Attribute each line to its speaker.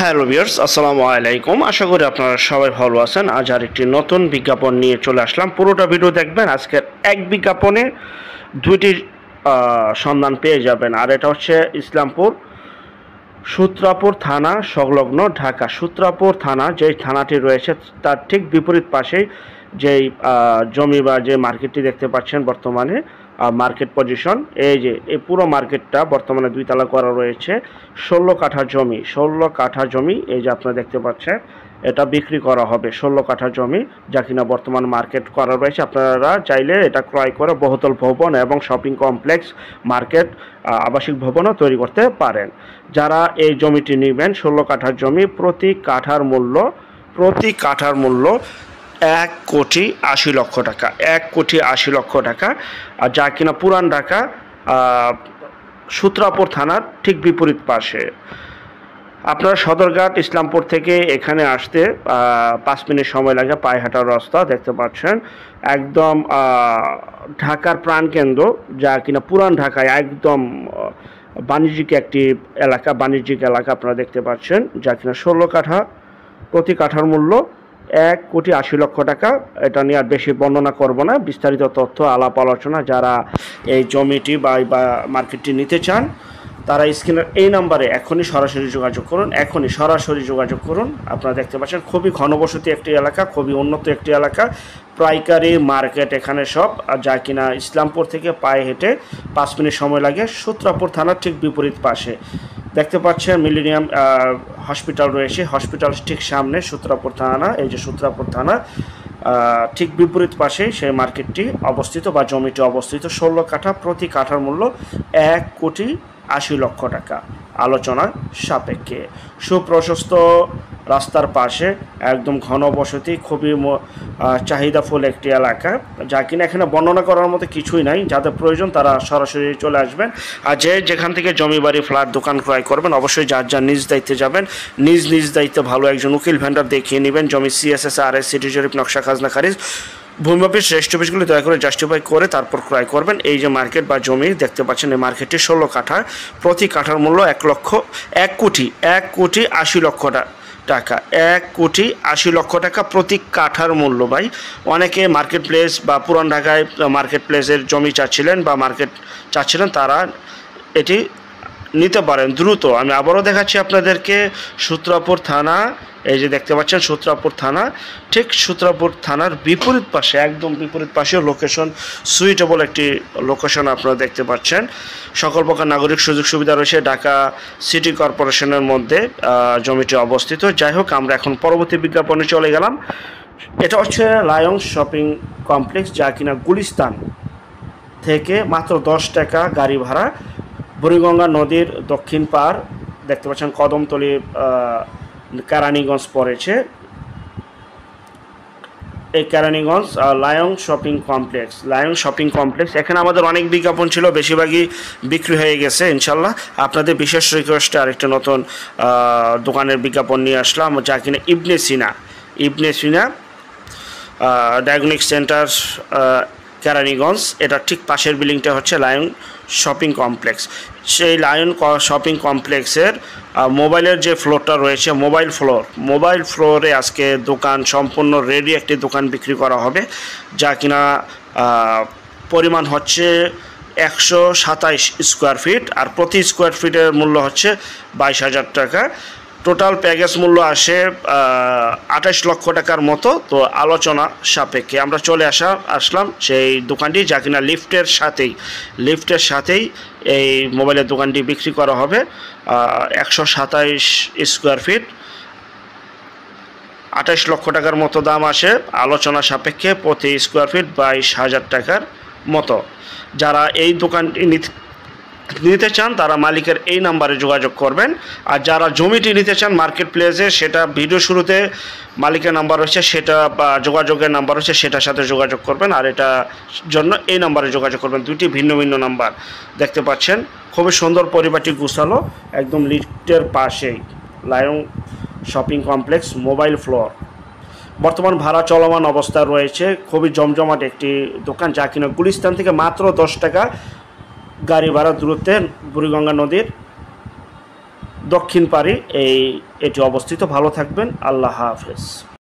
Speaker 1: Hello viewers, আসসালামু আলাইকুম। আশা করি আপনারা সবাই ভালো আছেন। আজ আর একটি নতুন বিজ্ঞাপন নিয়ে চলে আসলাম। পুরোটা ভিডিও দেখবেন। আজকের এক বিজ্ঞাপনে দুইটি সন্ধান পেয়ে যাবেন। আর এটা হচ্ছে ইসলামপুর সূত্রাপুর থানা সংলগ্ন ঢাকা। সূত্রাপুর থানা যেই থানাটি রয়েছে তার ঠিক বিপরীত পাশেই যেই জমি বা যে মার্কেটটি দেখতে পাচ্ছেন বর্তমানে মার্কেট পজিশন, এই যে এই পুরো মার্কেটটা বর্তমানে দুইতলা করা রয়েছে। 16 কাঠা জমি, 16 কাঠা জমি, এই যে আপনারা দেখতে পাচ্ছেন এটা বিক্রি করা হবে। 16 কাঠা জমি যা কিনা বর্তমান মার্কেট করা রয়েছে। আপনারা চাইলে এটা ক্রয় করে বহুতল ভবন এবং শপিং কমপ্লেক্স, মার্কেট, আবাসিক ভবনও তৈরি করতে পারেন। যারা এই জমিটি নেবেন, 16 কাঠার জমি, প্রতি কাঠার মূল্য 1,80,00,000 টাকা, 1,80,00,000 টাকা। আর যা কিনা পুরান ঢাকা সূত্রাপুর থানার ঠিক বিপরীত পাশে। আপনারা সদরঘাট ইসলামপুর থেকে এখানে আসতে 5 মিনিট সময় লাগে, পায়ে হাঁটার রাস্তা দেখতে পাচ্ছেন। একদম ঢাকার প্রাণকেন্দ্র, যা কিনা পুরান ঢাকায় একদম বাণিজ্যিক একটি এলাকা, বাণিজ্যিক এলাকা আপনারা দেখতে পাচ্ছেন, যা কিনা 16 কাঠা, প্রতি কাঠার মূল্য 1,80,00,000 টাকা। এটা নিয়ে আর বেশি বর্ণনা করব না, বিস্তারিত তথ্য আলাপ আলোচনা যারা এই জমিটি বা মার্কেটটি নিতে চান তারা স্ক্রিনের এই নাম্বারে এখনই সরাসরি যোগাযোগ করুন, এখনই সরাসরি যোগাযোগ করুন। আপনারা দেখতে পাচ্ছেন খুবই ঘনবসতি একটি এলাকা, খুবই উন্নত একটি এলাকা, পাইকারি মার্কেট এখানে সব। যা কিনা ইসলামপুর থেকে পায়ে হেঁটে 5 মিনিট সময় লাগে। সূত্রাপুর থানার ঠিক বিপরীত পাশে দেখতে পাচ্ছেন মিলেনিয়াম হসপিটাল রয়েছে, হসপিটাল ঠিক সামনে সূত্রাপুর থানা। এই যে সূত্রাপুর থানা ঠিক বিপরীত পাশেই সেই মার্কেটটি অবস্থিত বা জমিটি অবস্থিত। 16 কাঠা, প্রতি কাঠার মূল্য 1,80,00,000 টাকা, আলোচনা সাপেক্ষে। সুপ্রশস্ত রাস্তার পাশে একদম ঘনবসতি, খুবই চাহিদাফুল একটি এলাকা, যা কিনা এখানে বর্ণনা করার মতো কিছুই নাই। যাদের প্রয়োজন তারা সরাসরি চলে আসবেন। আর যেখান থেকে জমি বাড়ি ফ্ল্যাট দোকান ক্রয় করবেন অবশ্যই যার নিজ দায়িত্বে যাবেন। নিজ দায়িত্বে ভালো একজন উকিল ভেন্ডার দেখিয়ে নেবেন। জমি CSS, RS, সিটি জরিপ, নকশা, খাজনা খারিজ, ভূমি অফিস, রেজিস্ট্রি অফিসগুলি দয়া করে জাস্টিফাই করে তারপর ক্রয় করবেন। এই যে মার্কেট বা জমি দেখতে পাচ্ছেন, এই মার্কেটটি 16 কাঠা, প্রতি কাঠার মূল্য 1,80,00,000 টাকা, 1,80,00,000 টাকা প্রতি কাঠার মূল্য। ভাই, অনেকে মার্কেট প্লেস বা পুরান ঢাকায় মার্কেট প্লেসের জমি চাচ্ছিলেন বা মার্কেট চাচ্ছিলেন, তারা এটি নিতে পারেন দ্রুত। আমি আবারও দেখাচ্ছি আপনাদেরকে সূত্রাপুর থানা, এই যে দেখতে পাচ্ছেন সূত্রাপুর থানা, ঠিক সূত্রাপুর থানার বিপরীত পাশে, একদম বিপরীত পাশে লোকেশন, সুইটেবল একটি লোকেশন আপনারা দেখতে পাচ্ছেন। সকল প্রকার নাগরিক সুযোগ সুবিধা রয়েছে। ঢাকা সিটি কর্পোরেশনের মধ্যে জমিটি অবস্থিত। যাই হোক, আমরা এখন পরবর্তী বিজ্ঞাপনে চলে গেলাম। এটা হচ্ছে লায়ন শপিং কমপ্লেক্স, যা কিনা গুলিস্তান থেকে মাত্র 10 টাকা গাড়ি ভাড়া। বুড়িগঙ্গা নদীর দক্ষিণ পার দেখতে পাচ্ছেন, কদমতলী কেরানীগঞ্জ পড়েছে। এই কেরানীগঞ্জ লায়ন শপিং কমপ্লেক্স, এখানে আমাদের অনেক বিজ্ঞাপন ছিল, বেশিরভাগই বিক্রি হয়ে গেছে। ইনশাল্লাহ আপনাদের বিশেষ রিকোয়েস্টে আরেকটা নতুন দোকানের বিজ্ঞাপন নিয়ে আসলাম, যা কিনা ইবনে সিনা ডায়াগনস্টিক সেন্টার কেরানীগঞ্জ। এটা ঠিক পাশের বিল্ডিংটা হচ্ছে লায়ন শপিং কমপ্লেক্স। সেই লায়ন শপিং কমপ্লেক্সের মোবাইলের যে ফ্লোরটা রয়েছে, মোবাইল ফ্লোরে আজকে দোকান সম্পূর্ণ রেডি একটি দোকান বিক্রি করা হবে, যা কিনা পরিমাণ হচ্ছে 127 স্কোয়ার ফিট, আর প্রতি স্কোয়ার ফিটের মূল্য হচ্ছে 22,000 টাকা। টোটাল প্যাকেজ মূল্য আসে 28 লক্ষ টাকার মতো। তো আলোচনা সাপেক্ষে আমরা চলে আসলাম সেই দোকানটি, যা কিনা লিফটের সাথেই এই মোবাইলের দোকানটি বিক্রি করা হবে। 127 স্কোয়ার ফিট, 28 লক্ষ টাকার মতো দাম আসে। আলোচনা সাপেক্ষে প্রতি স্কোয়ার ফিট 22,000 টাকার মতো। যারা এই দোকানটি নিতে চান তারা মালিকের এই নাম্বারে যোগাযোগ করবেন। আর যারা জমিটি নিতে চান মার্কেট প্লেসে, সেটা ভিডিও শুরুতে মালিকের নাম্বার হচ্ছে, সেটা বা যোগাযোগের নাম্বার হচ্ছে, সেটার সাথে যোগাযোগ করবেন। আর এটা জন্য এই নাম্বারে যোগাযোগ করবেন। দুইটি ভিন্ন নাম্বার দেখতে পাচ্ছেন। খুবই সুন্দর, পরিপাটি, গুছালো, একদম লিফটের পাশেই lion shopping complex, mobile floor. বর্তমান ভাড়া চলমান অবস্থা রয়েছে। খুবই জমজমাট একটি দোকান, যা কিনা গুলিস্তান থেকে মাত্র 10 টাকা গাড়ি ভাড়া দূরত্বে বুড়িগঙ্গা নদীর দক্ষিণ পাড়ে এটি অবস্থিত। ভালো থাকবেন, আল্লাহ হাফেজ।